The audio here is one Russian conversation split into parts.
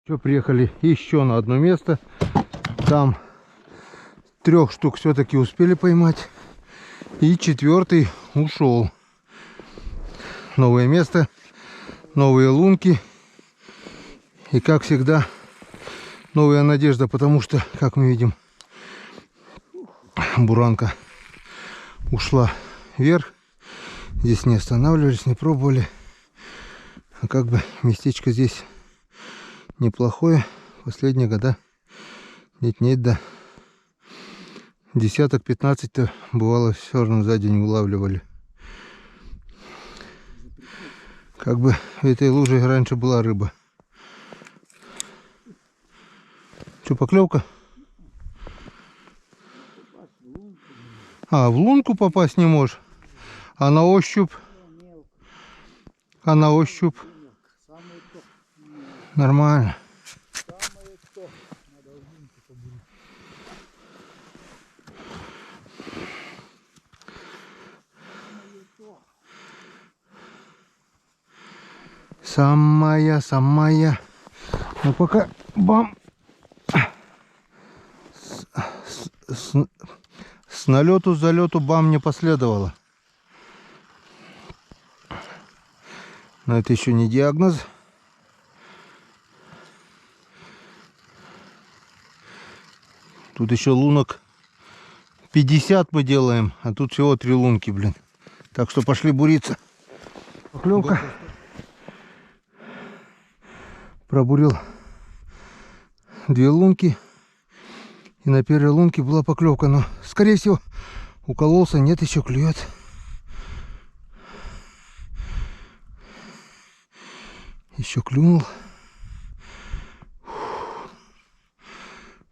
Что, приехали еще на одно место. Там 3 штук все-таки успели поймать. И 4-й ушел. Новое место, новые лунки. И как всегда, новая надежда, потому что, как мы видим, буранка ушла вверх. Здесь не останавливались, не пробовали. А как бы местечко здесь неплохое. Последние года нет-нет, да. 10-15-то бывало все равно за день улавливали. Как бы в этой луже раньше была рыба. Что, поклевка? А, в лунку попасть не можешь. А на ощупь? А на ощупь? Нормально. Самая. Ну пока бам. С налету залету бам не последовало. Но это еще не диагноз. Тут еще лунок 50 мы делаем, а тут всего 3 лунки, блин. Так что пошли буриться. Поклевка. Пробурил 2 лунки. И на первой лунке была поклевка, но, скорее всего, укололся. Нет, еще клюет. Еще клюнул.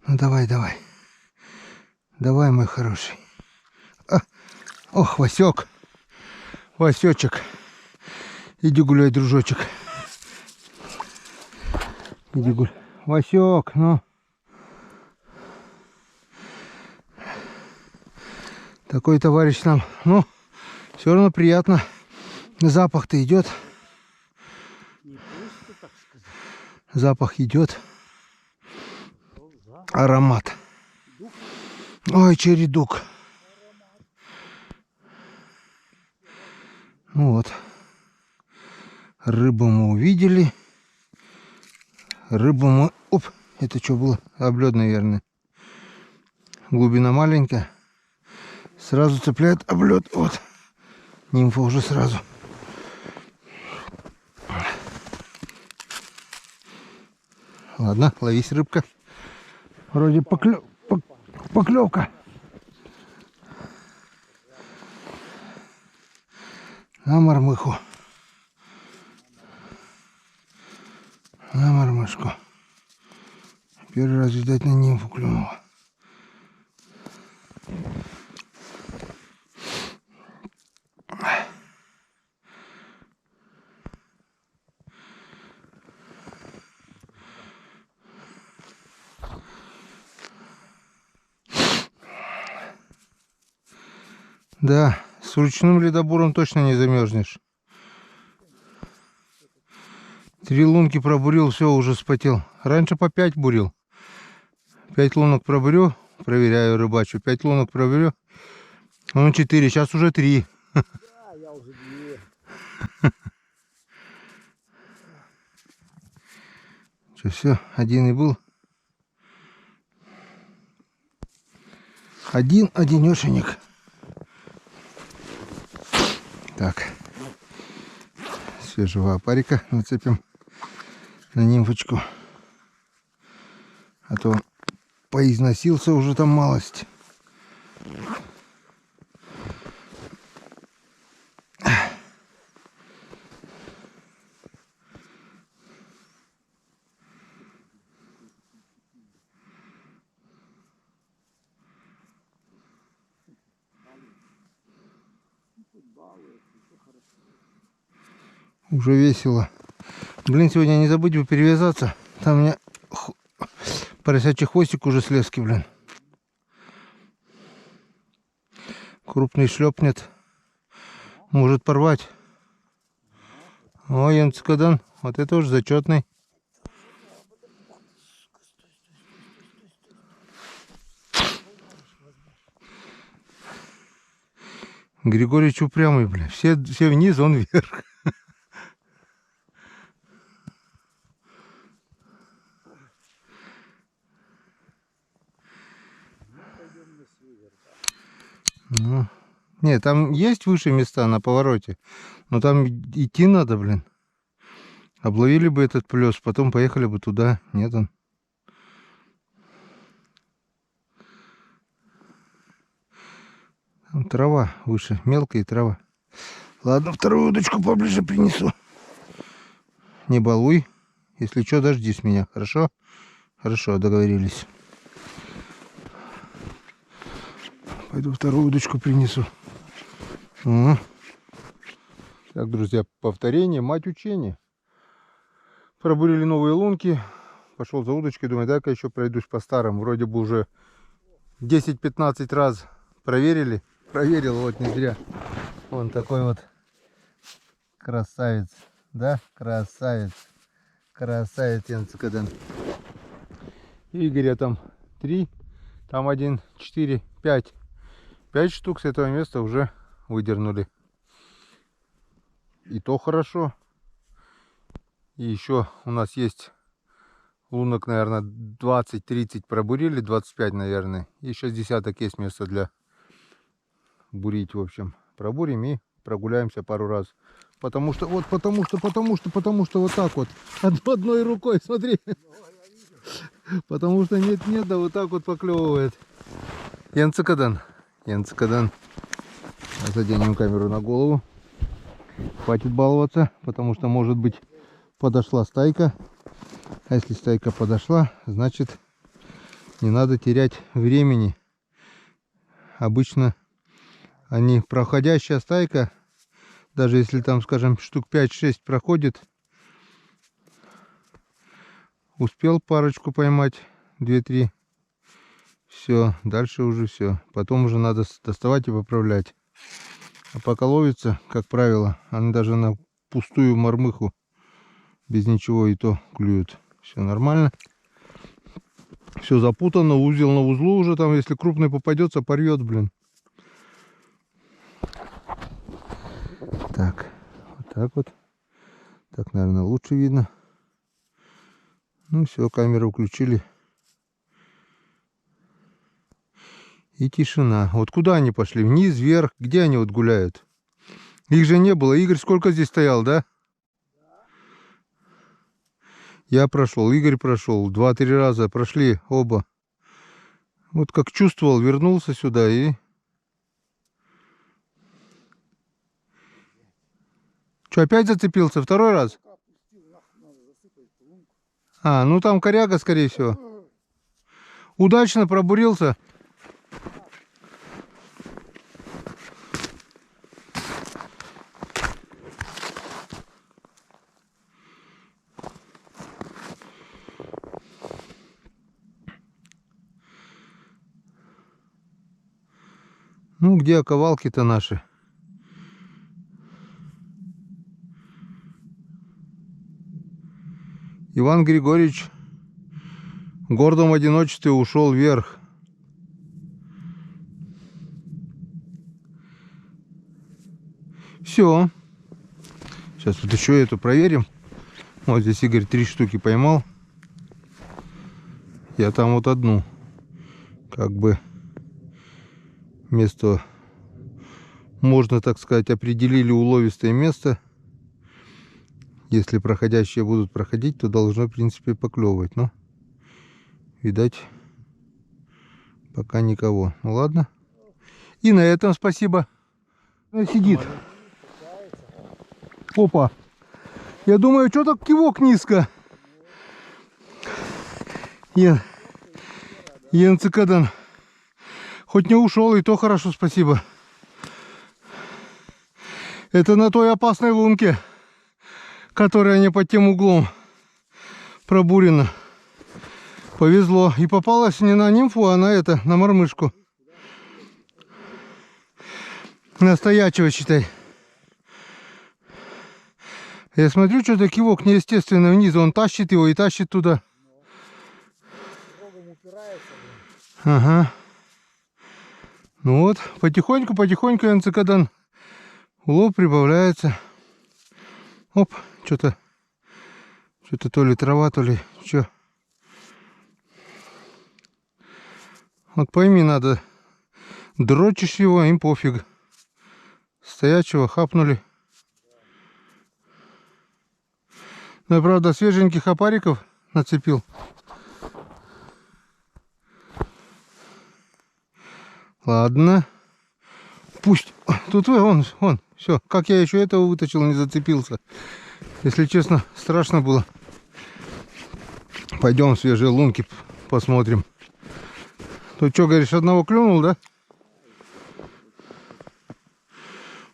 Ну давай. Давай, мой хороший. Ох, Васек. Васечек. Иди гуляй, дружочек. Иди гуляй. Васек, ну. Такой товарищ нам. Ну, все равно приятно. Запах-то идет. Запах идет. Аромат. Ой, чередук. Ну вот. Рыбу мы увидели. Рыбу мы... Оп, это что было? Облет, наверное. Глубина маленькая. Сразу цепляет облет. Вот. Нимфа уже сразу. Ладно, ловись, рыбка. Вроде поклевка. На мормыху. На мормышку. Первый раз, видать, на нимфу клюнула. Да, с ручным ледобуром точно не замерзнешь. 3 лунки пробурил, все, уже вспотел. Раньше по 5 бурил. 5 лунок пробурю, проверяю, рыбачу. 5 лунок пробурю. Ну, 4, сейчас уже 3. Да, я уже 2. Что, все, один и был. Одинешенек. Так, свежего опарика нацепим на нимфочку. А то он поизносился уже там малость. Уже весело. Блин, сегодня не забудь бы перевязаться. Там у меня поросячий хвостик уже слезки, блин. Крупный шлепнет. Может порвать. Ой, Янцкадан, вот это уж зачетный. Григорьевич упрямый, бля. Все вниз, он вверх. Ну, пойдем на север. Ну, не, там есть выше места на повороте. Но там идти надо, блин. Обловили бы этот плес, потом поехали бы туда. Нет он. Там трава выше, мелкая трава. Ладно, вторую удочку поближе принесу. Не балуй. Если что, дождись меня, хорошо? Хорошо, договорились. Пойду вторую удочку принесу. Угу. Так, друзья, повторение, мать учения. Пробурили новые лунки. Пошел за удочкой, думаю, дай-ка еще пройдусь по старым. Вроде бы уже 10-15 раз проверили. Проверил, вот не зря. Вон такой вот красавец. Да, красавец. Красавец Янцикаден. Игоря там 3, там 1, 4, 5. 5 штук с этого места уже выдернули. И то хорошо. И еще у нас есть лунок, наверное, 20-30 пробурили, 25, наверное. И 60 есть место для бурить, в общем. Пробурим и прогуляемся пару раз. Потому что вот вот так вот. Одной рукой, смотри. Потому что нет, да вот так вот поклевывает. Янцикаден. Янцикаден. Заденем камеру на голову. Хватит баловаться, потому что, может быть, подошла стайка. А если стайка подошла, значит, не надо терять времени. Обычно они, проходящая стайка, даже если там, скажем, штук 5-6 проходит, успел парочку поймать, 2-3, все, дальше уже все. Потом уже надо доставать и поправлять. А пока ловится, как правило, они даже на пустую мормыху без ничего и то клюют. Все нормально. Все запутано, узел на узлу уже там, если крупный попадется, порвет, блин. Так, вот так вот. Так, наверное, лучше видно. Ну все, камеру включили. И тишина. Вот куда они пошли? Вниз, вверх? Где они вот гуляют? Их же не было. Игорь сколько здесь стоял, да? Я прошел, Игорь прошел. 2-3 раза прошли оба. Вот как чувствовал, вернулся сюда и... Что, опять зацепился? Второй раз? А, ну там коряга, скорее всего. Удачно пробурился. Ну, где оковалки-то наши? Иван Григорьевич в гордом одиночестве ушел вверх. Все. Сейчас вот еще эту проверим. Вот здесь Игорь 3 штуки поймал. Я там вот одну. Как бы место, можно так сказать, определили уловистое место. Если проходящие будут проходить, то должно, в принципе, поклевывать. Но, видать, пока никого. Ну ладно. И на этом спасибо. Сидит. Опа. Я думаю, что так кивок низко. Янцикаден. Хоть не ушел, и то хорошо, спасибо. Это на той опасной лунке, которая не под тем углом пробурена. Повезло. И попалась не на нимфу, а на мормышку. Настоячего, считай. Я смотрю, что-то кивок неестественно вниз. Он тащит его и тащит туда. Ага. Ну вот, потихоньку НЦКдан улов прибавляется. Оп, что-то то ли трава, то ли что. Вот пойми, надо, дрочишь его, им пофиг. Стоячего хапнули. Ну, я, правда, свеженьких опариков нацепил. Ладно. Пусть. Тут вон. Все. Как я еще этого вытащил, не зацепился. Если честно, страшно было. Пойдем в свежие лунки посмотрим. Тут что, говоришь, одного клюнул, да?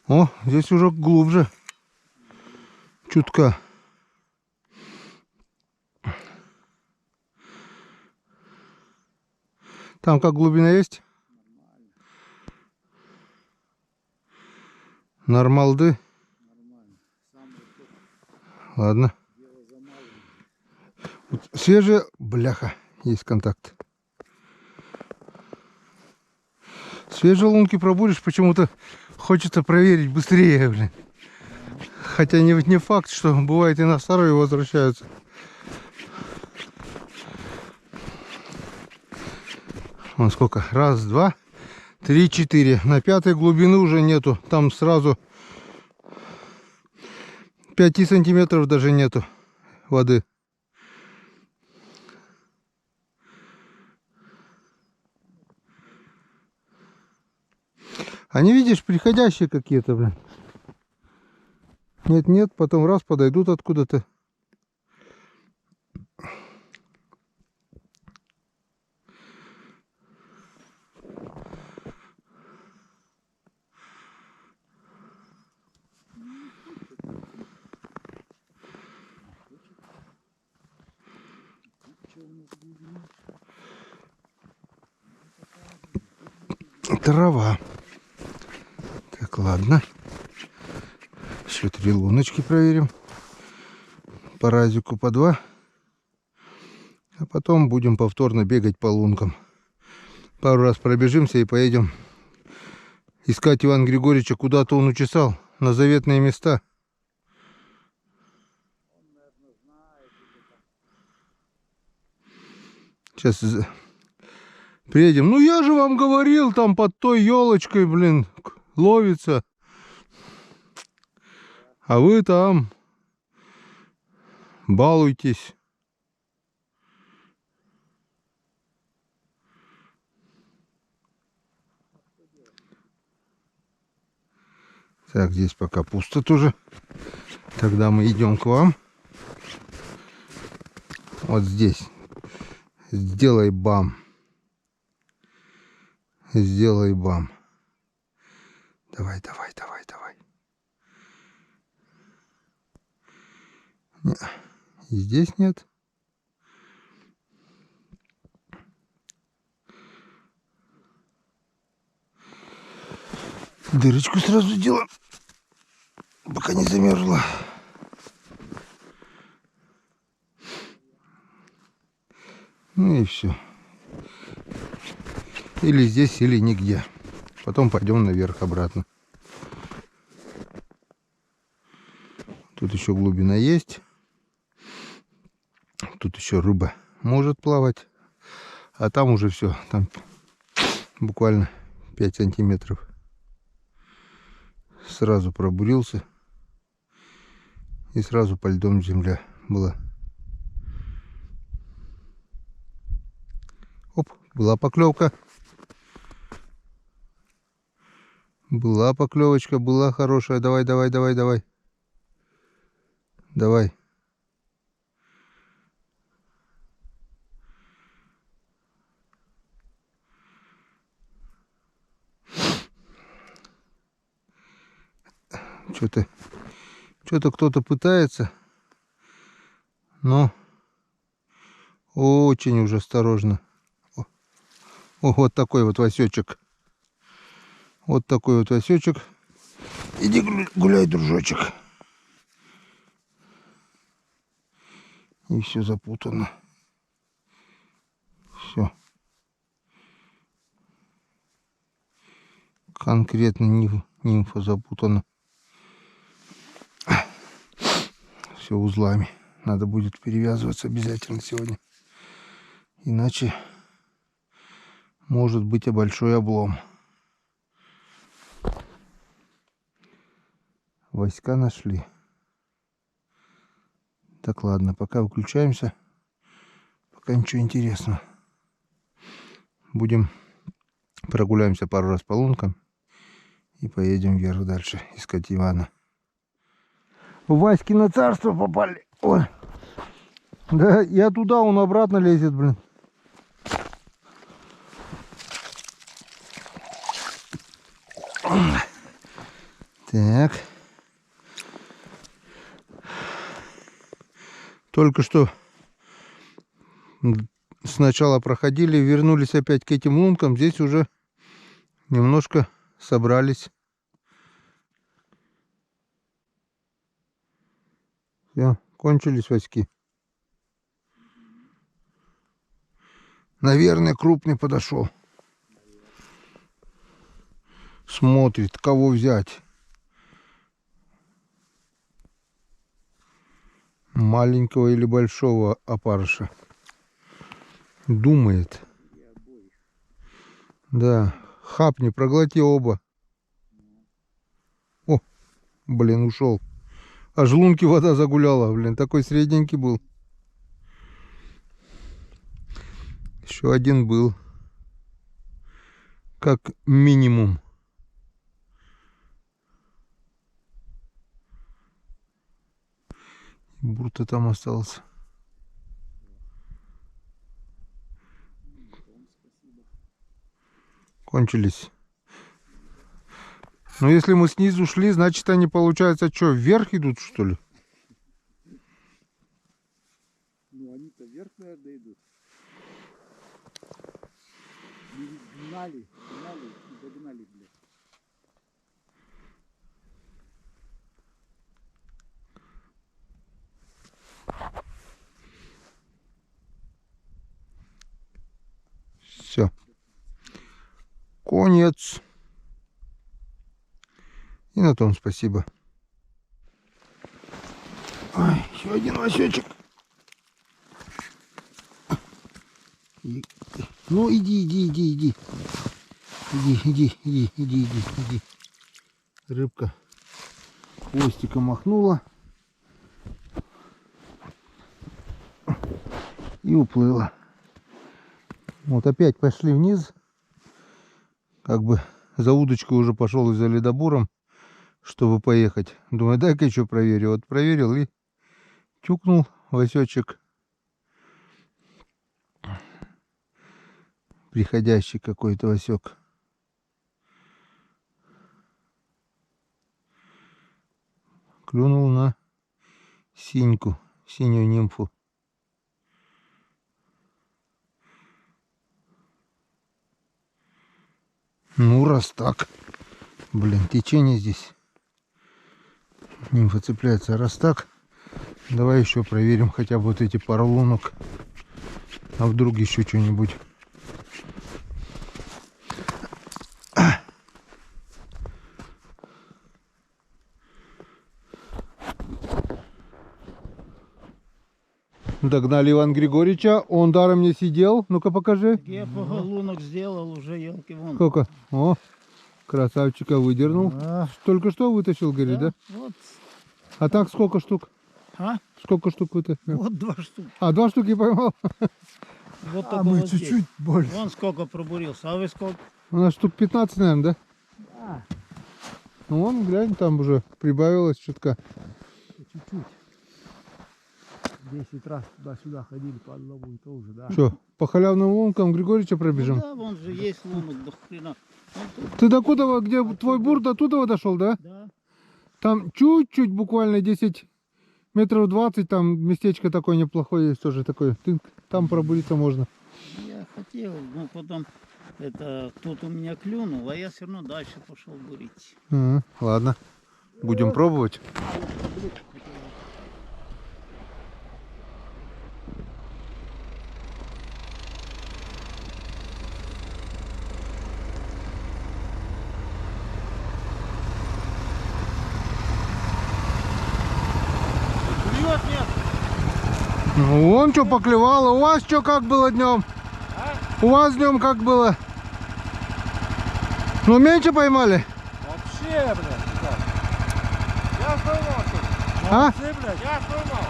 О, здесь уже глубже. Чутка. Там как глубина есть? Нормалды. Нормально. Самый топ. Ладно. Дело за малым. Вот свежие. Бляха. Есть контакт. Свежие лунки пробудешь, почему-то хочется проверить быстрее, блин. Хотя не факт, что бывает и на старые возвращаются. Вон сколько? Раз, два, три, четыре. На пятой глубины уже нету. Там сразу 5 сантиметров даже нету воды. Они, видишь, приходящие какие-то, блин. Нет, потом раз подойдут откуда-то. Трава. Так, ладно. Еще 3 луночки проверим. По разику по 2. А потом будем повторно бегать по лункам. Пару раз пробежимся и поедем искать Ивана Григорьевича. Куда-то он учесал. На заветные места. Сейчас приедем. Ну я же вам говорил, там под той елочкой, блин, ловится. А вы там балуйтесь. Так, здесь пока пусто тоже. Тогда мы идем к вам. Вот здесь. Сделай бам. Сделай бам. Давай. Не, и здесь нет. Дырочку сразу делаем, пока не замерзла. Ну и все. Или здесь, или нигде. Потом пойдем наверх обратно. Тут еще глубина есть. Тут еще рыба может плавать. А там уже все. Там буквально 5 сантиметров. Сразу пробурился. И сразу по льдом земля была. Оп, была поклевка. Была поклевочка, была хорошая. Давай. Давай. Что-то кто-то пытается, но очень уже осторожно. О, вот такой вот васечек. Вот такой вот васечек. Иди гуляй, дружочек. И все запутано. Все. конкретно нимфа запутана. Все узлами. Надо будет перевязываться обязательно сегодня. Иначе может быть и большой облом. Войска нашли. Так, ладно, пока выключаемся. Пока ничего интересного. Будем прогуляемся пару раз по лункам и поедем вверх дальше искать Ивана. В Васькино царство попали. Ой. Да, я туда, он обратно лезет, блин. Так. Только что сначала проходили, вернулись опять к этим лункам. Здесь уже немножко собрались. Все, кончились войски. Наверное, крупный подошел. Смотрит, кого взять. Маленького или большого опарыша. Думает. Да. Хапни, проглоти оба. О, блин, ушел. Аж лунки вода загуляла, блин. Такой средненький был. Еще один был. Как минимум. Бурта там остался. Кончились. Но если мы снизу шли, значит они, получается, что, вверх идут, что ли? Ну они-то вверх, наверное, идут. Гнали и догнали, блядь. Все. Конец. И на том спасибо. Ой, еще один лосечек. Ну иди. Иди. Рыбка хвостиком махнула и уплыла. Вот опять пошли вниз. Как бы за удочкой уже пошел и за ледобуром, чтобы поехать. Думаю, дай-ка еще проверю. Вот проверил и тюкнул Васечек. Приходящий какой-то Васек. Клюнул на синьку, синюю нимфу. Ну, раз так. Блин, течение здесь. Нимфа цепляется. Раз так, давай еще проверим хотя бы вот эти пару лунок. А вдруг еще что-нибудь. Догнали Ивана Григорьевича, он даром не сидел. Ну-ка покажи. Я лунок сделал уже, елки вон. Сколько? О, красавчика выдернул. А, Только что вытащил, говорит, да? Вот. А так сколько штук? А? Сколько штук вытащил? Вот 2 штуки. А, 2 штуки поймал? Вот А только мы вот чуть-чуть здесь. больше. Вон сколько пробурился, а вы сколько? У нас штук 15, наверное, да? Да. Ну, вон, глянь, там уже прибавилось чутка. Чуть-чуть. 10 раз туда-сюда ходили по одному и то уже, да. Что, по халявным лункам Григорьевича пробежим? Ну да, вон же есть лунок до хрена. Вон тут. Ты докуда, где твой бур, до туда дошел, да? Да. Там чуть-чуть, буквально 10 метров 20, там местечко такое неплохое есть тоже такое. Ты, там пробуриться можно. Я хотел, но потом это тут у меня клюнул, а я все равно дальше пошел бурить. Ладно, будем пробовать. Вон что поклевало. У вас что как было днем? У вас днем как было? Ну меньше поймали? Вообще, блядь. Я поймал тут. А? Молодцы, блядь, я поймал.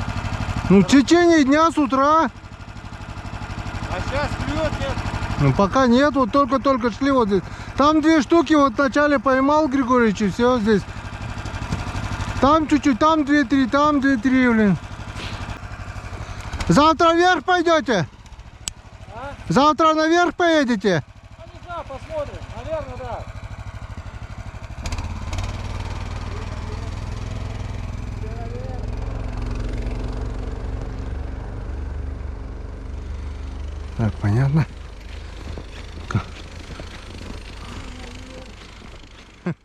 Ну в течение дня с утра. А сейчас клюет, нет? Ну пока нет, вот только-только шли вот здесь. Там 2 штуки вот вначале поймал Григорьевич, и все здесь. Там чуть-чуть, там 2-3, там 2-3, блин. Завтра вверх пойдете? А? Завтра наверх поедете? А не знаю, посмотрим. Наверное, да. Так, понятно.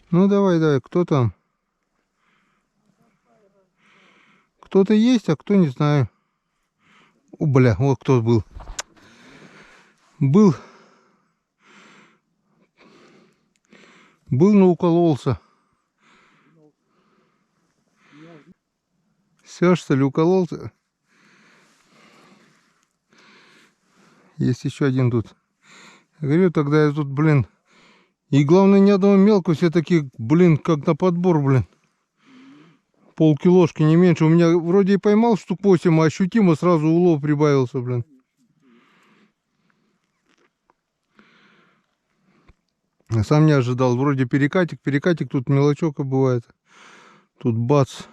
Ну давай, давай, кто там? Кто-то есть, а кто не знаю. О, бля, вот кто был. Был, но укололся. Все, что ли, укололся? Есть еще один тут. Говорю, тогда я тут, блин. И главное, ни одного мелкого, все такие, блин, как на подбор, блин. Полкилошки, не меньше. У меня вроде и поймал штук 8, а ощутимо сразу улов прибавился, блин. Я сам не ожидал. Вроде перекатик, тут мелочок бывает. Тут бац.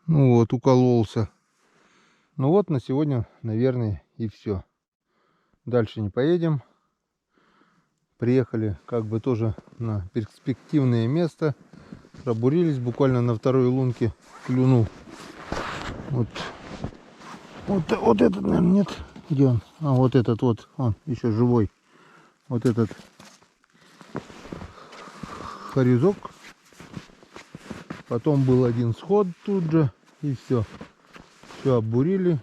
Ну вот, укололся. Ну вот, на сегодня, наверное, и все. Дальше не поедем. Приехали как бы тоже на перспективное место. Пробурились буквально на второй лунке. Клюнул. Вот этот, наверное, нет. Где он? А вот этот вот, он еще живой. Вот этот хорезок. Потом был один сход тут же. И все. Все оббурили.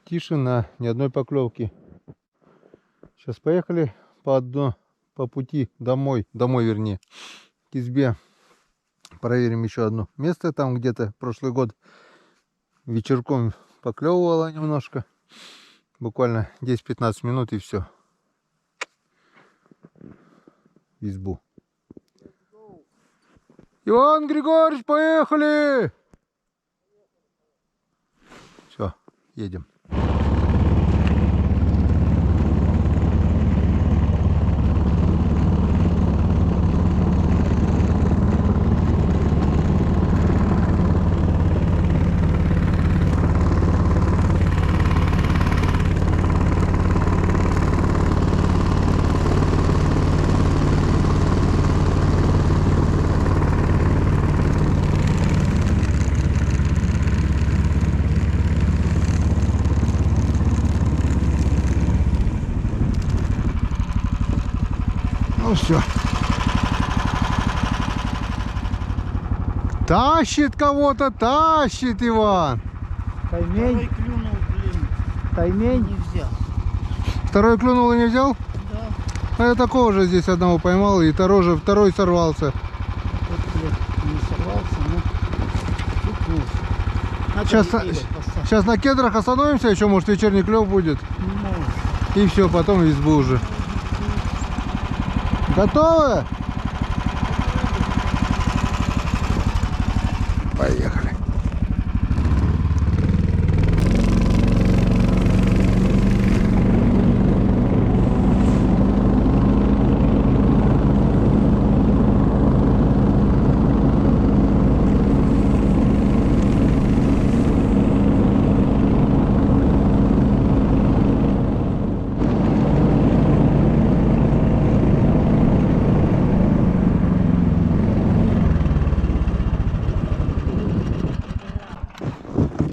Тишина, ни одной поклевки. Сейчас поехали по пути домой, вернее, к избе. Проверим еще одно место. Там где-то прошлый год вечерком поклевывало немножко. Буквально 10-15 минут и все. В избу. Иван Григорьевич, поехали! Все, едем. Ну все. Тащит кого-то, тащит, Иван. Второй клюнул, блин. Таймень. Не взял. Второй клюнул и не взял? Да. А я такого же здесь одного поймал, и второй сорвался. Вот, блядь, не сорвался, но укнулся. Надо Сейчас, неделю поставить. сейчас на кедрах остановимся, еще может вечерний клев будет. Не может. И все, потом в избу уже. Готовы? Поехали.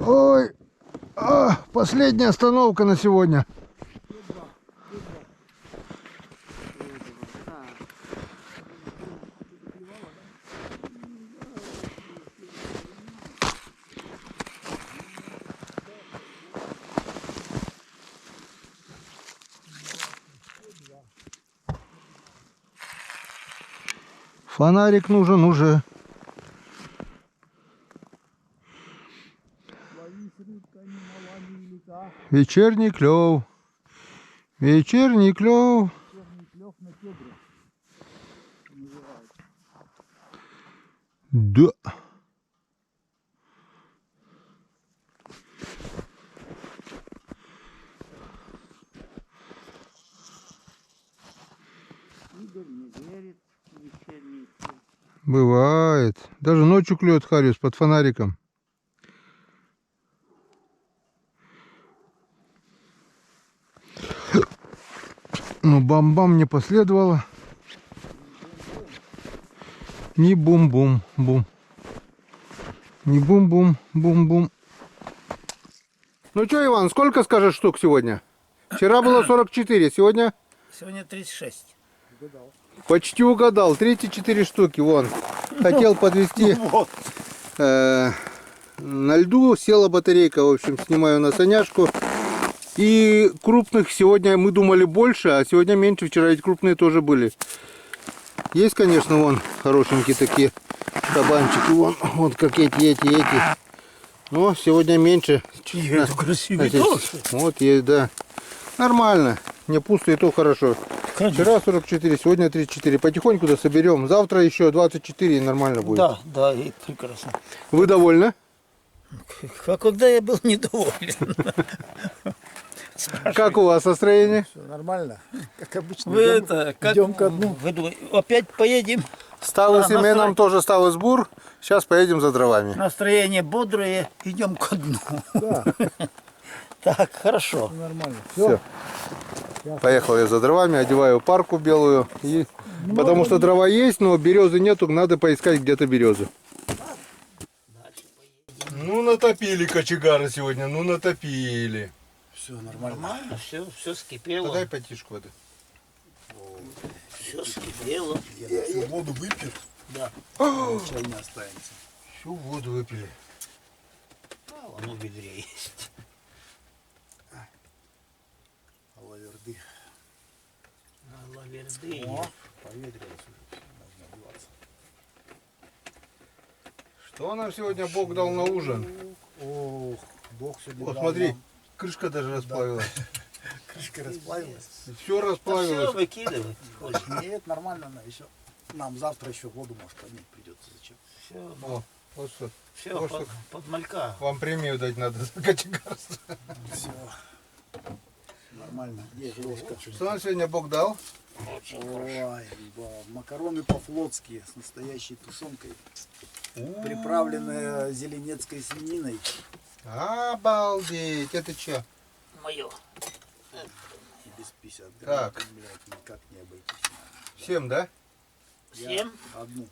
Ой, последняя остановка на сегодня. Фонарик нужен уже. Вечерний клев. Вечерний клев. Да. Игорь не верит в вечерний клев. Бывает. Даже ночью клюет хариус под фонариком. Но бам-бам не последовало. Ни бум-бум-бум. Ни бум-бум-бум-бум. Ну что, Иван, сколько скажешь штук сегодня? Вчера было 44, сегодня Сегодня 36. почти угадал. 34 штуки, вон. Хотел подвести. На льду села батарейка, в общем, снимаю на саняшку. И крупных сегодня мы думали больше, а сегодня меньше. Вчера ведь крупные тоже были. Есть, конечно, вон хорошенькие такие кабанчики. Вон, вот как эти. Но сегодня меньше. Красивый Вот есть, да. Нормально. Не пусто, и то хорошо. Вчера 44, сегодня 34. Потихоньку да соберем. Завтра еще 24 и нормально будет. Да, и прекрасно. Вы довольны? А когда я был недоволен? Как у вас настроение? Все нормально. Как обычно. Вы идем, это, как идем ко дну. вы думаете, опять поедем? Стало Да, семенам тоже стал сбор. Сейчас поедем за дровами. Настроение бодрое, идем ко дну. Да, Так, хорошо. нормально. Все. Поехал я за дровами, одеваю парку белую. И... Потому что дрова есть, но березы нету, надо поискать где-то березы. Ну натопили кочегары сегодня, ну натопили. Все нормально. Нормально, все скипело. Дай потишку воды. Все скипело. Всю воду выпьет, Да. чай не останется. Всю воду выпили. А, оно в ведре есть. Лаверды. Лаверды. О, поветрилось уже. Можно одеваться. Что нам сегодня Бог дал на ужин? Ох, Бог сегодня Вот дал смотри, нам. крышка даже расплавилась. Крышка расплавилась. Все Все расплавилось. выкидывать. Нет, нормально она еще. Нам завтра еще воду, может, поднять придется. Зачем? Все, О, вот что. все вот под малька. Вам премию дать надо за кочегарство. Все. Нормально. Есть ложка. Что нам сегодня Бог дал? Ой, макароны по-флотски с настоящей тушенкой. Приправленные зеленецкой свининой. Обалдеть, это что? Мое. Без 50 грамм. Так. Блядь, никак не обойтись. Всем, да? Всем? Я одну.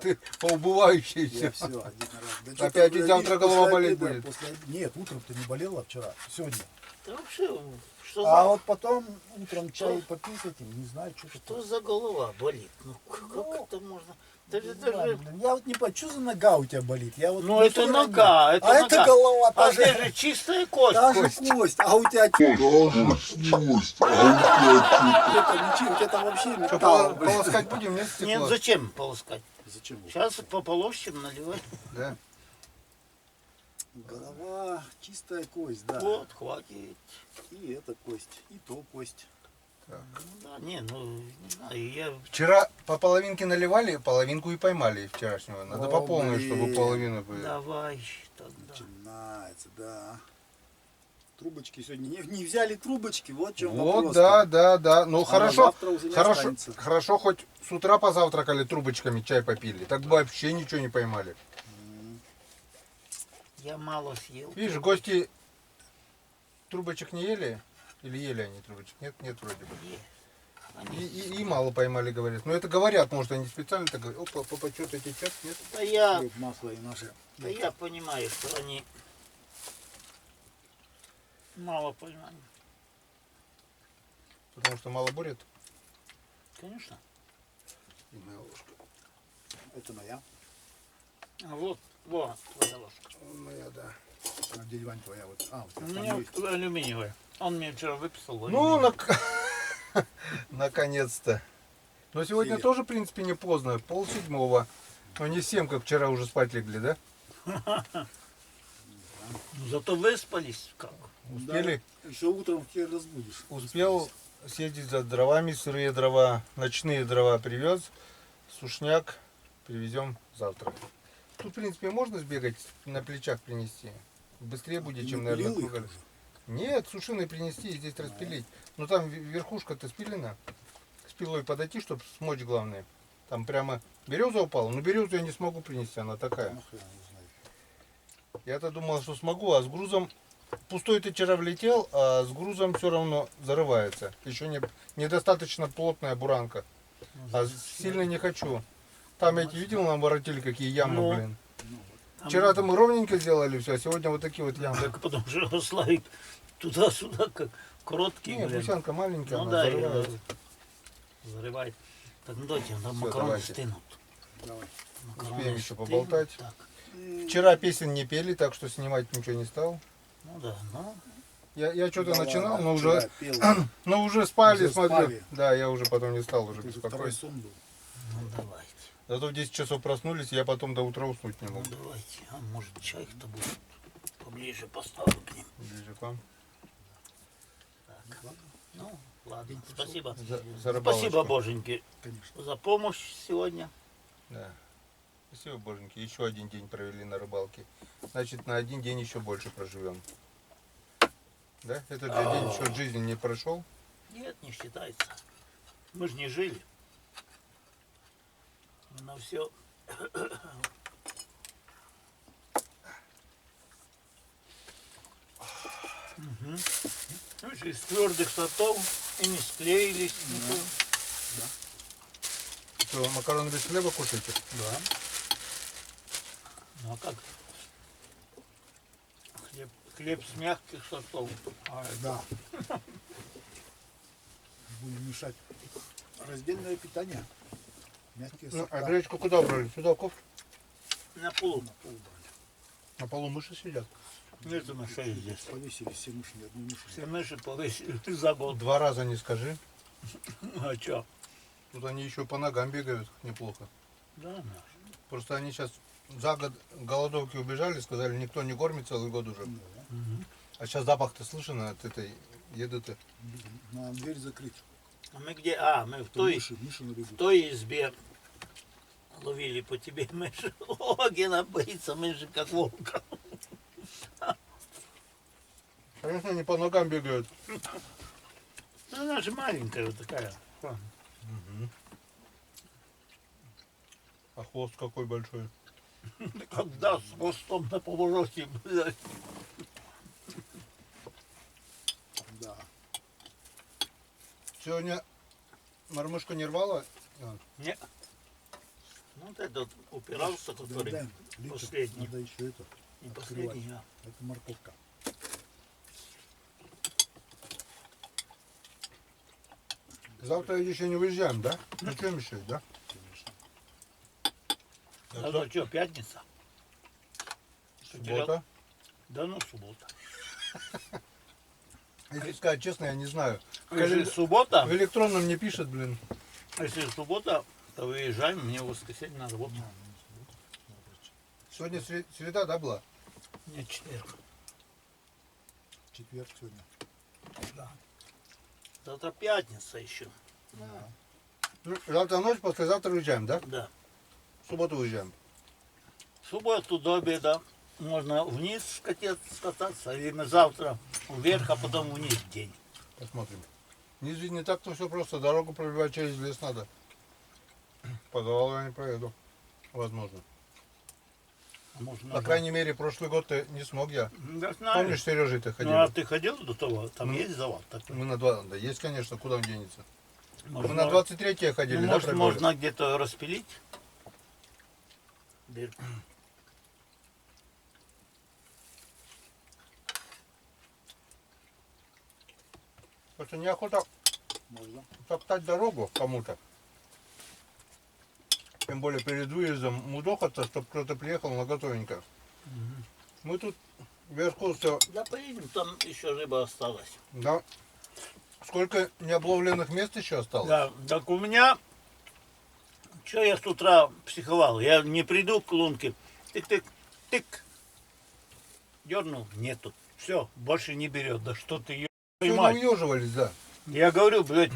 Ты поубывающий Я все. все, один раз. Да что Опять ты, ведь завтра после голова болеть обеда, будет. Нет, утром-то не болела вчера. Сегодня. Да вообще, что А за... вот потом утром чай попил с этим, не знаю, что Что такое. за голова болит? Ну, как это можно? Не Это знаю, же... блин. Я вот не понимаю, что за нога у тебя болит? Я вот Ну, ни это хера не- нога, это А нога. это голова, А та где же, же чистая кость? та же кость. А у тебя это ничего, у тебя там вообще металл. блин. Полоскать будем, нет, стекло? Нет, зачем полоскать? Зачем? Сейчас пополощем, наливай. Да. Голова, чистая кость, да. Вот, хватит. И эта кость, и то кость. Ну, да, не, ну, не знаю, я... Вчера по половинке наливали, половинку и поймали вчерашнего. Надо О, по полной, блин. чтобы половина была. Давай тогда. Начинается, да. Трубочки сегодня не взяли трубочки, вот в чем Вот, вопрос. да. Ну А хорошо, завтра уже не хорошо, останется. хорошо, хоть с утра позавтракали, трубочками чай попили. Так бы вообще ничего не поймали. Я мало съел. Видишь, гости трубочек не ели? Или ели они трубочек? Нет, вроде бы. И мало поймали, говорят. Но это говорят, может, они специально так говорят. Опа, папа, что-то течет, нет? Да я, Вот масло и наше. да я понимаю, что они мало поймали. Потому что мало бурят. Конечно. И моя ложка. Это моя. А вот твоя ложка. Моя, да. А где Вань твоя? Вот. А, у У тебя меня там есть. алюминиевая. Он мне вчера выписал. Ну, алюминиевую. наконец-то. Но сегодня Привет. тоже, в принципе, не поздно. 6:30. Но не 7, как вчера уже спать легли, да? Ну, зато выспались как. Успели? Да, еще утром тебя разбудишь. Успел съездить за дровами, сырые дрова, ночные дрова привез. Сушняк привезем завтра. Тут, в принципе, можно сбегать, на плечах принести. Быстрее будет, Не чем, наверное, пилил их кругом. уже? Нет, сушеные принести и здесь распилить. Но там верхушка-то спилена. С пилой подойти, чтобы смочь главное. Там прямо береза упала. Но березу я не смогу принести, она такая. Ну, хрен его знает. Я-то думал, что смогу, а с грузом... Пустой ты вчера влетел, а с грузом все равно зарывается. Еще недостаточно плотная буранка. А сильно не хочу. Там, я видел, нам воротили какие ямы, Ну. блин. Вчера-то мы ровненько сделали все, а сегодня вот такие вот ямы. Так потому что Славик туда-сюда как короткий, Не, блин. гусянка маленькая, Ну она да, зарывается. зарывает. Так, ну дайте, там Всё, макароны давайте. стынут. Давай. Макароны Успеем еще стынут, поболтать. Так. Вчера песен не пели, так что снимать ничего не стал. Ну да, ну. Я что-то Да начинал, ладно, но вчера уже, пел. но уже спали, Уже смотрю. спали. Да, я уже потом не стал уже Это уже второй беспокоить. сон был. Ну давайте. Зато в 10 часов проснулись, и я потом до утра уснуть не Ну мог. давайте. А может чай-то будет поближе поставлю к ним. Ближе к вам. Так. Ну, ладно. Спасибо. За рыбалочку. Спасибо, боженьки, Конечно. за помощь сегодня. Да. Спасибо, боженьки. Еще один день провели на рыбалке. Значит, на один день еще больше проживем. Да? Этот же день еще от жизни не прошел. Нет, не считается. Мы же не жили. На все. Из твердых сортов и не склеились. никуда. Что, макароны без хлеба кушаете? Да. Ну а как? Хлеб с мягких сортов. А это Да. Будем мешать. Раздельное питание. Мягкие Ну, сорта. а гречку куда брали? Сюда, в кофту? на полу. На пол брали. На полу мыши сидят. Это на шее здесь. Повесили все мыши, ни одной мыши. Все мыши повесили за год. 2 раза не скажи. А чё? Тут они еще по ногам бегают неплохо. Да, Маш. Просто они сейчас за год голодовки убежали, сказали, никто не кормит целый год уже. А сейчас запах-то слышен от этой еды-то. Надо дверь закрыть. А мы где? А, мы в То той, мыши в набегут. той избе ловили по тебе мыши. О, Гена боится мыши, как волка. Конечно, они по ногам бегают. Ну, она же маленькая вот такая. А хвост какой большой. Когда с хвостом на повороте, блядь. Да. Сегодня мормышку не рвала? А, Не. Ну, вот этот упирался, который Да, литр. последний. Надо еще это. Не открывать. последний, а. Это морковка. Завтра еще не выезжаем, да? Ну что мешает, да? Конечно. А что, пятница? Суббота. Да ну, суббота. Если сказать честно, я не знаю. Если суббота, В электронном не пишет, блин. если суббота, то выезжаем, мне в воскресенье на работу. Сегодня среда, да, была? Нет, четверг. Четверг сегодня. Да. Завтра пятница еще. Ну, завтра ночь, послезавтра уезжаем, да? Да. В субботу уезжаем. В субботу до обеда можно вниз скататься, или мы завтра вверх, а потом вниз в день. Посмотрим. Низ ведь не так-то все просто. Дорогу пробивать через лес надо. По завалу я не проеду. Возможно. Можно По крайней мере, прошлый год ты не смог я. Я знаю. Помнишь, Сережей ты ходили? Ну, а ты ходил до того? Там Ну, есть завал такой? Мы на 2, да, есть, конечно, куда он денется. Можно, Мы на 23-е ходили, ну, да, может, пробовали? можно где-то распилить? Дырку. Просто неохота Можно. топтать дорогу кому-то. Тем более перед выездом мудохаться, чтобы кто-то приехал на готовенько. Мы тут вверху все, Да поедем, там еще рыба осталась. да. Сколько необловленных мест еще осталось? Да, так у меня Что я с утра психовал? Я не приду к лунке. Тык-тык-тык. Дернул, нету. Все, больше не берет. Да что ты ее Сегодня поймать? уеживались, да. Я говорю, блядь,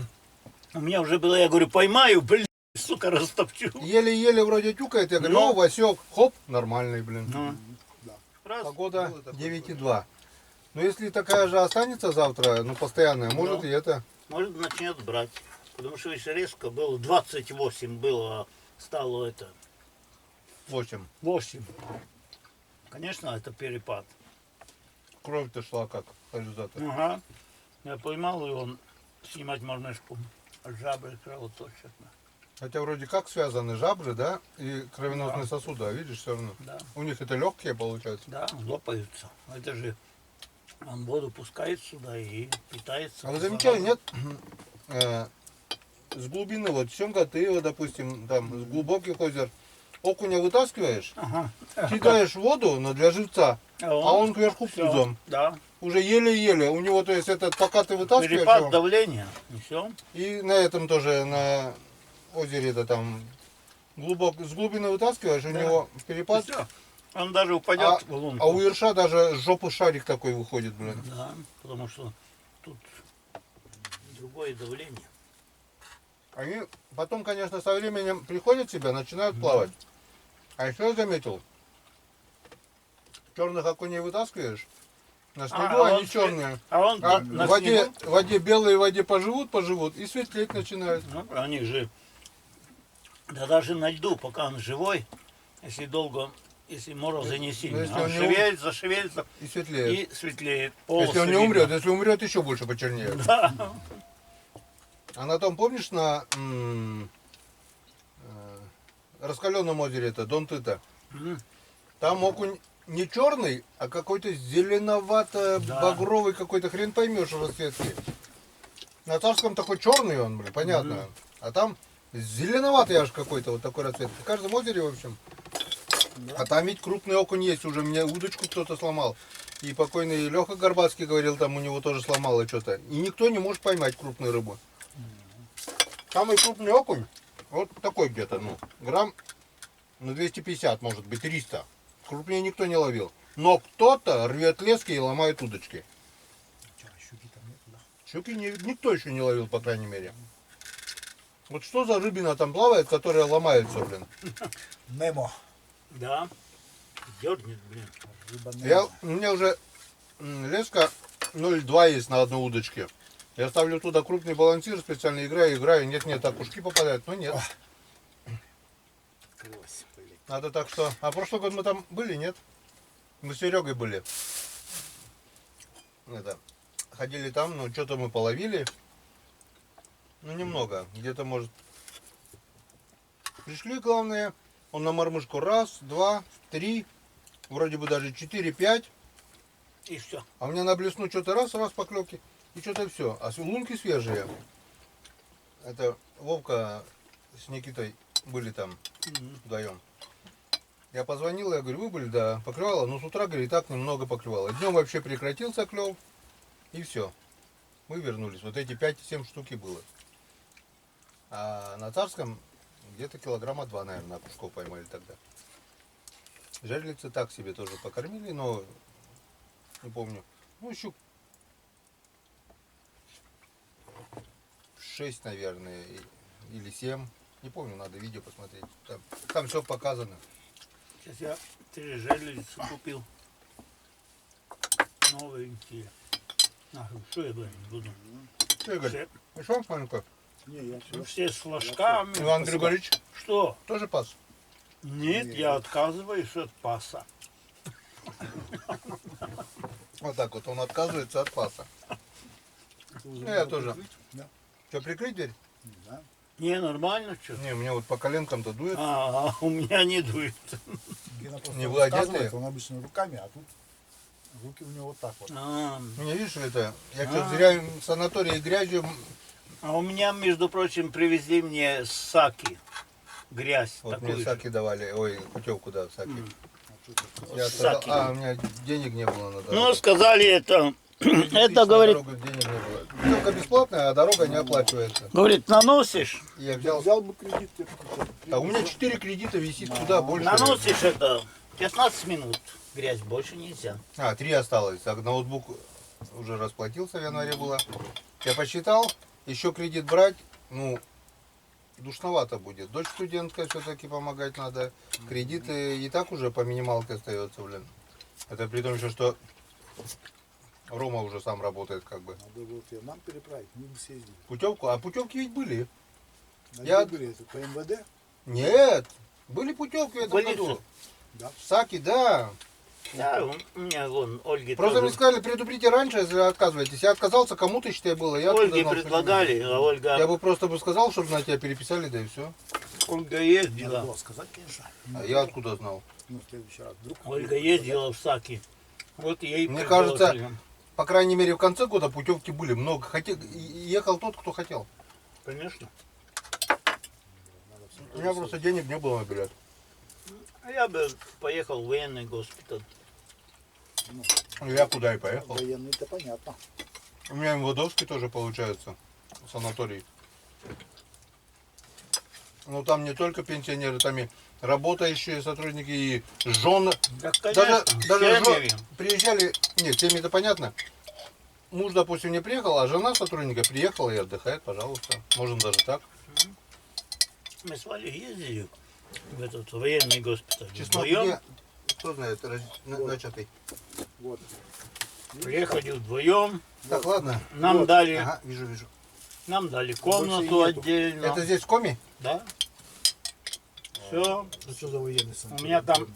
у меня уже было, я говорю, поймаю, блядь, сука, растопчу. Еле-еле вроде тюкает, я говорю, Ну. о, Васек, хоп, нормальный, блин. Ну, Да. раз. Погода Было такое 9,2. Но если такая же останется завтра, ну постоянная, может Ну. и это. Может, начнет брать. Потому что еще резко было 28 было, а стало это 8. 8. Конечно, это перепад. Кровь-то шла как холезатор. Ага. Я поймал его, снимать мормышку. Жабры кровоточат. Хотя вроде как связаны жабры, да, и кровеносные Да. сосуды, а видишь, все равно. Да, У них это легкие получается. да, лопаются. Это же он воду пускает сюда и питается. А вы замечали, нет? С глубины, вот Семга, ты его, допустим, там, с глубоких озер, окуня вытаскиваешь, Ага. кидаешь в воду, но для живца, а он кверху всё, пузом. Да. Уже еле-еле. У него, то есть, этот, пока ты вытаскиваешь Перепад его, давления. И все. и на этом тоже, на озере это там, глубоко, с глубины вытаскиваешь, у Да. него перепад, Он даже упадет в лунку. а у ерша даже с жопы шарик такой выходит, блин. Да, потому что тут другое давление. Они потом, конечно, со временем приходят в себя, начинают плавать. А еще я заметил, черных окуней вытаскиваешь, на снегу они он черные. А он А на в воде, снегу, в воде белые, в воде поживут и светлеть начинают. ну, они же, да даже на льду, пока он живой, если долго, если морозы не сильные, если он он не шевелится, шевелится И светлеет. и светлеет. Если он не видно. умрет, если умрет, еще больше почернеет. Да. А на том, помнишь, на раскаленном озере это, Дон Тыта, Мгм. там окунь не черный, а какой-то зеленовато-багровый какой-то, хрен поймешь в расцветке. На Царском такой черный он, блин, понятно. А там зеленоватый аж какой-то вот такой расцветки. В каждом озере, в общем. А там ведь крупный окунь есть, уже мне удочку кто-то сломал. И покойный Леха Горбацкий говорил, там у него тоже сломало что-то. И никто не может поймать крупную рыбу. Самый крупный окунь, вот такой где-то, ну, грамм, ну, 250, может быть, 300. Крупнее никто не ловил. Но кто-то рвет лески и ломает удочки. Чё, щуки там нет, да? Щуки никто еще не ловил, по крайней мере. Вот что за рыбина там плавает, которая ломается, блин? Немо. Да. Дернет, блин. Рыба Немо. У меня уже леска 0,2 есть на одной удочке. Я ставлю туда крупный балансир, специально играю. Нет, окушки попадают, но нет. Открылась, блин. Надо так что... А прошлый год мы там были, нет? Мы с Серегой были. Это, ходили там, ну что-то мы половили. Ну немного, где-то может... Пришли, главное, он на мормышку раз, два, три, вроде бы даже 4, 5. И все. А у меня на блесну что-то раз поклевки, и что-то все. А лунки свежие. Это Вовка с Никитой были там вдвоем. Я позвонил, я говорю, вы были, да, поклевало. Но с утра, говорит, так немного поклевало. Днем вообще прекратился клев, и все. Мы вернулись. Вот эти 5-7 штуки было. А на Царском где-то килограмма 2, наверное, окушков поймали тогда. Жерлицы так себе тоже покормили, но не помню. Ну, щук 6, наверное, или 7. Не помню, надо видео посмотреть. Там все показано. Сейчас я 3 жерлицы купил. Новенькие. Что я говорю, буду? Что, Игорь? Все, Еще маленько? Не, я ну, всё. все с флажками. Иван Григорьевич Что? тоже пас. Нет, я отказываюсь от паса. Вот так вот он отказывается от паса. Это уже Я надо тоже. прикрыть? Да. Что, прикрыть дверь? Да. Не, нормально что? Не, у меня вот по коленкам-то дует. А, у меня не дует. Гена просто Не вы рассказывает, одетые? он обычно руками, а тут руки у него вот так вот. Мне, видишь, это, я что, зря в санатории грязью, А у меня, между прочим, привезли мне саки. Грязь вот такую мне же. саки давали, ой, путевку, да, саки. А что ты? Я сказал, Саки. у меня денег не было на дорогу. Ну, сказали, это Это, говорит, Дорога, денег не было. Путевка бесплатная, а дорога не оплачивается. говорит, наносишь, Я взял. Взял бы кредит. А у меня 4 кредита висит, куда больше. наносишь это 15 минут. Грязь больше нельзя. 3 осталось. А ноутбук уже расплатился, в январе было. Я посчитал, еще кредит брать, ну, душновато будет. Дочь студентка, все-таки помогать надо. Кредиты и так уже по минималке остается, блин. Это при том еще, что Рома уже сам работает как бы. Надо было тебе нам переправить, мы бы съездили. Путевку, а путевки ведь были. На Я- где были это, по МВД? Нет, были путевки в этом Были году. всё. Да. В Саки, да. Да, у меня вон Ольге Просто тоже. мне сказали, предупредите раньше, если отказываетесь. Я отказался, кому-то, считай, было. Я откуда Ольге знал, что предлагали, а не- Ольга, Я бы просто бы сказал, чтобы на тебя переписали, да и все. Ольга Надо ездила. было сказать, конечно. А я откуда знал? Ну, в следующий раз. Вдруг Ольга ездила в Саки. Вот ей Мне предложили. кажется, по крайней мере, в конце года путевки были много. Ехал тот, кто хотел. Конечно. У меня просто денег не было на билет. А я бы поехал в военный госпиталь. Я куда и поехал. военный-то понятно. У меня МВДовский тоже получается. Санаторий. Ну там не только пенсионеры, там и работающие сотрудники, и жены. Да, Даже, конечно, даже семьями. приезжали, нет, семьи это понятно. Муж, допустим, не приехал, а жена сотрудника приехала и отдыхает, пожалуйста. Можно даже так. Мы с Валей ездили в этот военный госпиталь. Чеснок Вдвоем. где? Кто знает, начатый. Вот. Приехали вдвоем. Так, ладно. Нам Вот. дали, Ага, вижу, вижу. нам дали Больше комнату нету. отдельно. Это здесь в Коми? Да. Все. Ну, что за военный У меня там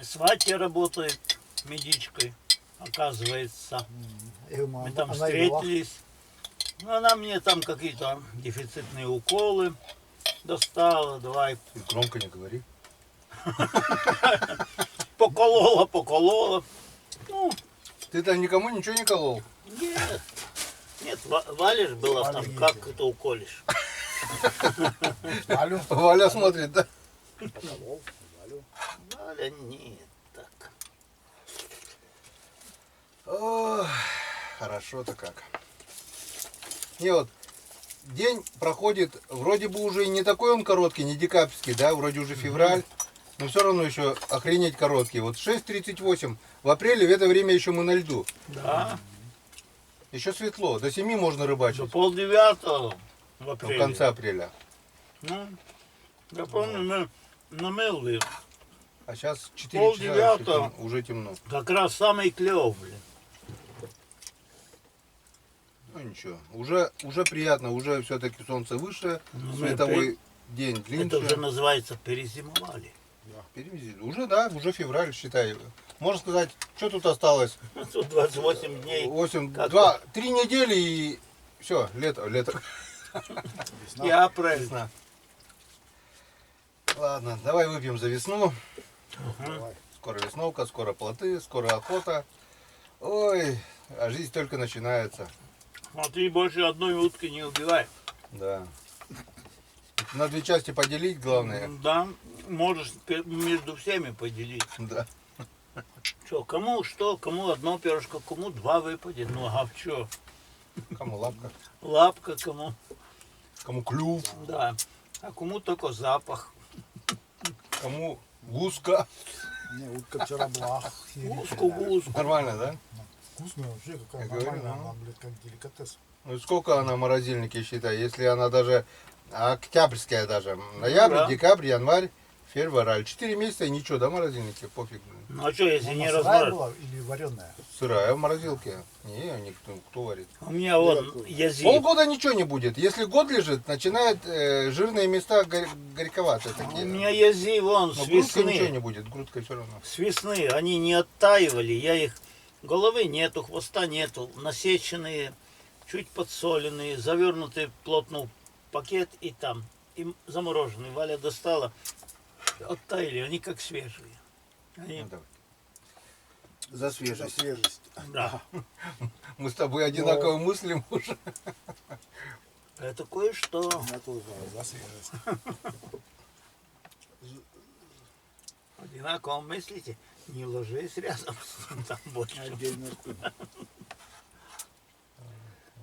сватья работает медичкой, оказывается. Мы там встретились. Ну, она мне там какие-то дефицитные уколы достала, давай. И громко не говори. Поколола. Ну, Ты там никому ничего не колол? нет. Нет, Валя же была Валя там, ездила. как это уколешь. Валю. Валя смотрит, да? Поколол. Валю. Валя нет, так. Ох, хорошо-то как. Не, вот день проходит, вроде бы уже и не такой он короткий, не декабрьский, да, вроде уже февраль, но все равно еще охренеть короткий. Вот 6:38, в апреле в это время еще мы на льду. Да, Еще светло, до 7 можно до рыбачить, 8:30 в в апреле. конце апреля. Ну, я помню, мы на Мелве А сейчас 4 часа, еще 8:30. уже темно. как раз самый клев, блин. Ну ничего, уже приятно, уже все-таки солнце выше, Ну, мы световой день Это уже длиннее. называется перезимовали. Перевези. Уже, да, уже февраль, считай. Можно сказать, что тут осталось? Тут 28 дней. 8, Как-то. 3 недели и все, лето. И апрель. Весна. Ладно, давай выпьем за весну. Давай. Скоро весновка, скоро плоты, скоро охота. Ой, а жизнь только начинается. Смотри, больше одной утки не убивай. Да. На 2 части поделить, главное. Да, можешь между всеми поделить. Да. Что, кому что, кому одно перышко, кому 2 выпадет. Ну а в что? Кому лапка, Лапка кому, кому клюв, да. А кому только запах. кому гуска. Не, утка вчера была. Гуску. Нормально, да? Вкусная вообще, какая Я говорю, нормальная, ну. она, блядь, как деликатес. Ну сколько она в морозильнике, считай, если она даже октябрьская даже. Ноябрь, да. декабрь, январь, февраль. 4 месяца и ничего, да, в морозильнике? Пофиг, блин. Ну а что, если Она не сырая разморозить? была или вареная? Сырая в морозилке. Не, никто, кто варит. У меня вон язык. Полгода ничего не будет. Если год лежит, начинает жирные места горьковатые У такие. меня язык вон Но с грудкой ничего весны. не будет, грудкой все равно. С весны они не оттаивали. Я их головы нету, хвоста нету, насеченные, чуть подсоленные, завернутые плотно в пакет и там. И замороженные. Валя достала, оттаяли, они как свежие. Они, Ну, давай. За За свежесть. свежесть. да. Мы с тобой одинаково мыслим уже. Это кое-что. Я тоже за свежесть. Одинаково мыслите. Не ложись рядом, там больше. Отдельно.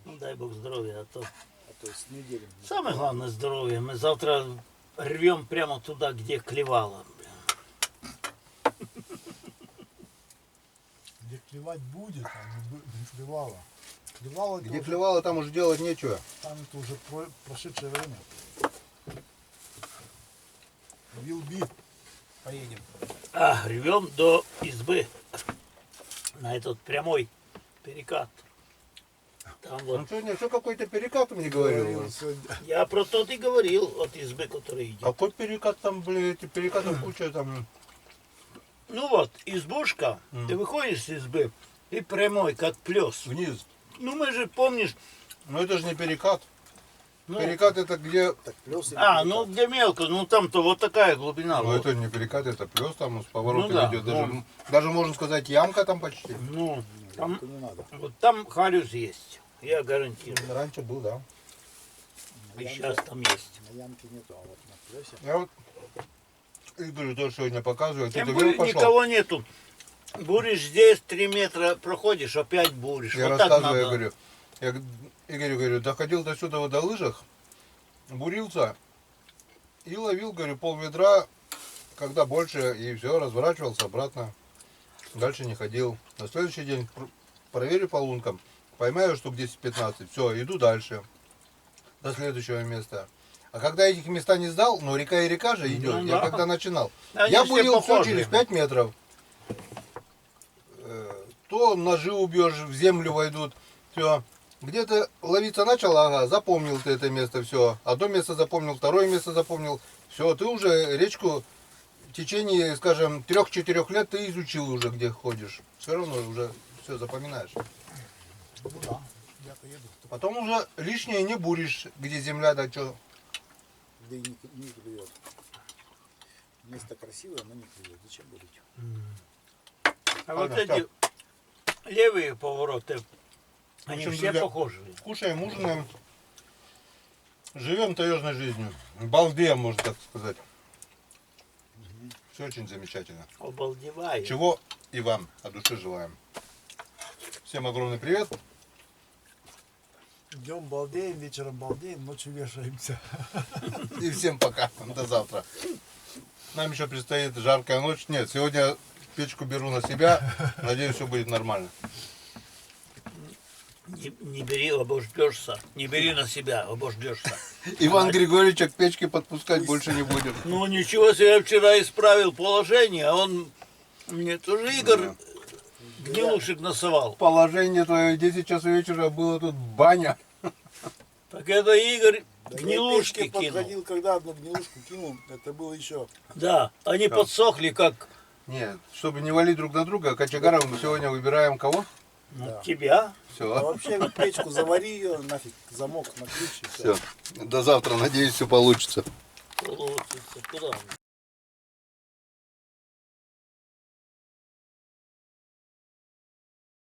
Ну дай Бог здоровья, а то... А то есть неделю. Самое главное здоровье. Мы завтра рвем прямо туда, где клевало. Где клевать будет, а не клевало. Клевало, это Где уже- клевало, там уже делать нечего. там это уже прошедшее время. Вилби. Поедем. А, рвем до избы. На этот прямой перекат. Там Он вот. сегодня все какой-то перекат мне говорил. сегодня. Я про тот и говорил от избы, который идет. Какой перекат там, блин, эти перекатов куча там. Ну вот, избушка, ты выходишь с избы и прямой, как плес. Вниз. Ну мы же, помнишь, Но это же не перекат. ну, Перекат это где... Так, плюс ну где мелко, ну там-то вот такая глубина. Ну вот. это не перекат, это плюс, там с поворотом Ну да, идет. ну. Даже можно сказать ямка там почти. Ну, там, не надо. вот там халюз есть, я гарантирую. Раньше был, да. И сейчас там есть. На ямке нету, а вот на плюсе. Я вот Игорю тоже сегодня показываю. Тем Тут более вверх пошел. никого нету. Буришь здесь, 3 метра проходишь, опять буришь. Я вот так рассказываю, я надо. говорю, Игорю говорю, доходил до сюда вот до лыжах, бурился и ловил, говорю, пол-ведра, когда больше, и все, разворачивался обратно. Дальше не ходил. На следующий день проверю по лункам, поймаю штук 10-15, все, иду дальше, до следующего места. А когда этих места не сдал, ну река и река же идет, Ну я да. когда начинал, Они я все бурил все похожи. через 5 метров. То ножи убьешь, в землю войдут, все. Где-то ловиться начал, ага, запомнил ты это место, все. Одно место запомнил, второе место запомнил. Все, ты уже речку в течение, скажем, 3-4 лет ты изучил уже, где ходишь. Все равно уже все запоминаешь. Ну да, я-то еду. Потом уже лишнее не буришь, где земля, да что. Да и не клюет. Место красивое, но не клюет. Зачем бурить? А вот Ладно, эти левые повороты, они общем, все друзья, похожи. Кушаем, ужинаем, живем таежной жизнью. Балдеем, можно так сказать. Все очень замечательно. Обалдеваю. Чего и вам от души желаем. Всем огромный привет. Днем балдеем, вечером балдеем, ночью вешаемся. И всем пока. До завтра. Нам еще предстоит жаркая ночь. Нет, сегодня печку беру на себя. Надеюсь, все будет нормально. Не бери, обождешься. Не бери на себя, обождешься. Иван Григорьевича к печке подпускать больше не будем. Ну ничего себе, я вчера исправил положение, а он мне тоже Игорь гнилушек насовал. Положение твое 10 часов вечера было тут баня. Так это Игорь Да я гнилушки печке кинул. подходил, когда одну гнилушку кинул, это было еще. Да, они подсохли как Нет, чтобы не валить друг на друга, кочегаром мы сегодня выбираем кого? Да. тебя. А Все. вообще в печку завари ее, нафиг, замок на ключ и все. Все. До завтра, надеюсь, все получится. Получится. Куда?